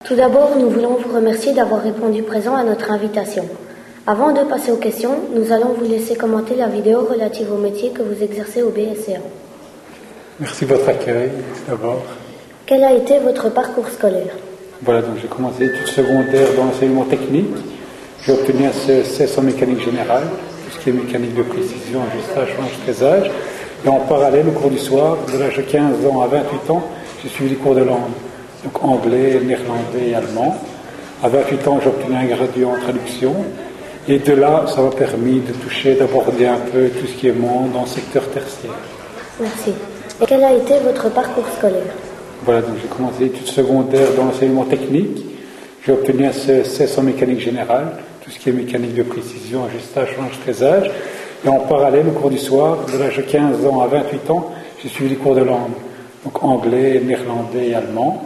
Tout d'abord, nous voulons vous remercier d'avoir répondu présent à notre invitation. Avant de passer aux questions, nous allons vous laisser commenter la vidéo relative au métier que vous exercez au BSCA. Merci de votre accueil, d'abord. Quel a été votre parcours scolaire? Voilà, donc j'ai commencé études secondaires dans l'enseignement technique. J'ai obtenu un CESS en mécanique générale, tout ce qui est mécanique de précision, ajustage, fraisage. Et en parallèle, au cours du soir, de l'âge de 15 ans à 28 ans, j'ai suivi les cours de langue. Donc anglais, néerlandais et allemand. À 28 ans, j'ai obtenu un graduat en traduction. Et de là, ça m'a permis de toucher, d'aborder un peu tout ce qui est monde dans le secteur tertiaire. Merci. Et quel a été votre parcours scolaire? Voilà, donc j'ai commencé études secondaires dans l'enseignement technique. J'ai obtenu un CESS en mécanique générale, tout ce qui est mécanique de précision, ajustage, fraisage. Et en parallèle, au cours du soir, de l'âge de 15 ans à 28 ans, j'ai suivi les cours de langue. Donc anglais, néerlandais et allemand.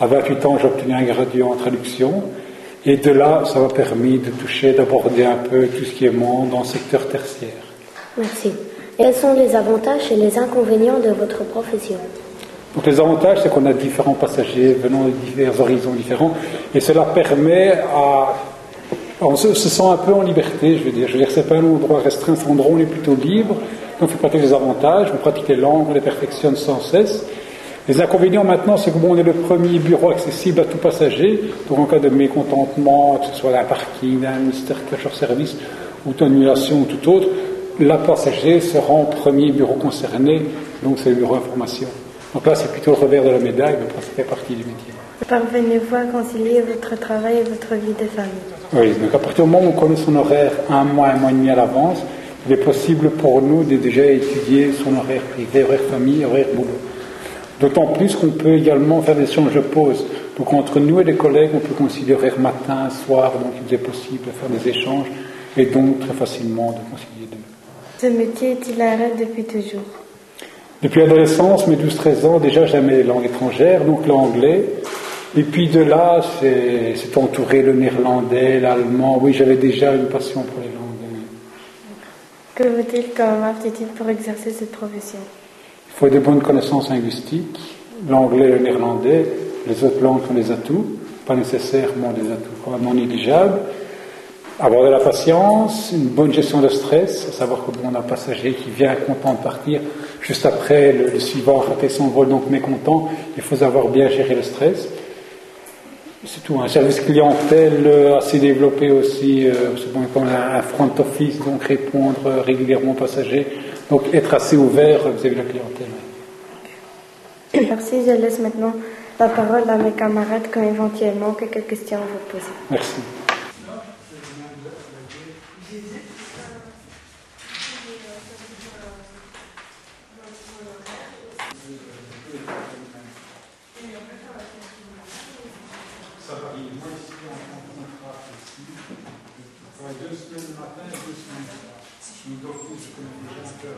À 28 ans, j'ai obtenu un graduat en traduction. Et de là, ça m'a permis de toucher, d'aborder un peu tout ce qui est monde dans le secteur tertiaire. Merci. Et quels sont les avantages et les inconvénients de votre profession? Donc les avantages, c'est qu'on a différents passagers venant de divers horizons différents. Et cela permet à... On se sent un peu en liberté, je veux dire. C'est pas un endroit restreint, c'est un endroit où on est plutôt libre. Donc on pratique les avantages, on pratique les langues, on les perfectionne sans cesse. Les inconvénients maintenant, c'est que on est le premier bureau accessible à tout passager. Donc en cas de mécontentement, que ce soit d'un parking, d'un ministère de service ou d'annulation ou tout autre, la passager sera en premier bureau concerné, donc c'est le bureau information. Donc là, c'est plutôt le revers de la médaille, mais ça fait partie du métier. Parvenez-vous à concilier votre travail et votre vie de famille? Oui, donc à partir du moment où on connaît son horaire un mois et demi à l'avance, il est possible pour nous de déjà étudier son horaire privé, horaire famille, horaire boulot. D'autant plus qu'on peut également faire des échanges de pauses. Donc entre nous et les collègues, on peut concilier horaire matin, soir, donc il est possible de faire des échanges et donc très facilement de concilier deux. Ce métier est-il un rêve depuis toujours? Depuis l'adolescence, mes 12-13 ans, déjà j'aimais les langues étrangères, donc l'anglais. Et puis de là, c'est entouré le néerlandais, l'allemand. Oui, j'avais déjà une passion pour les langues. Que veut-il comme aptitude pour exercer cette profession? Il faut des bonnes connaissances linguistiques, l'anglais et le néerlandais. Les autres langues sont des atouts, pas nécessairement des atouts, quand même non négligeables. Avoir de la patience, une bonne gestion de stress, à savoir qu'on a un passager qui vient content de partir, juste après le suivant a raté son vol, donc mécontent, il faut savoir bien gérer le stress. C'est tout, un service clientèle assez développé aussi, c'est bon, comme un front office, donc répondre régulièrement aux passagers, donc être assez ouvert vis-à-vis de la clientèle. Merci, je laisse maintenant la parole à mes camarades qui ont éventuellement quelques questions à vous poser. Merci. Ça varie. Moi, ici, en contrat, je travaille 2 semaines le matin et 2 semaines le soir. Donc, je connais déjà un peu.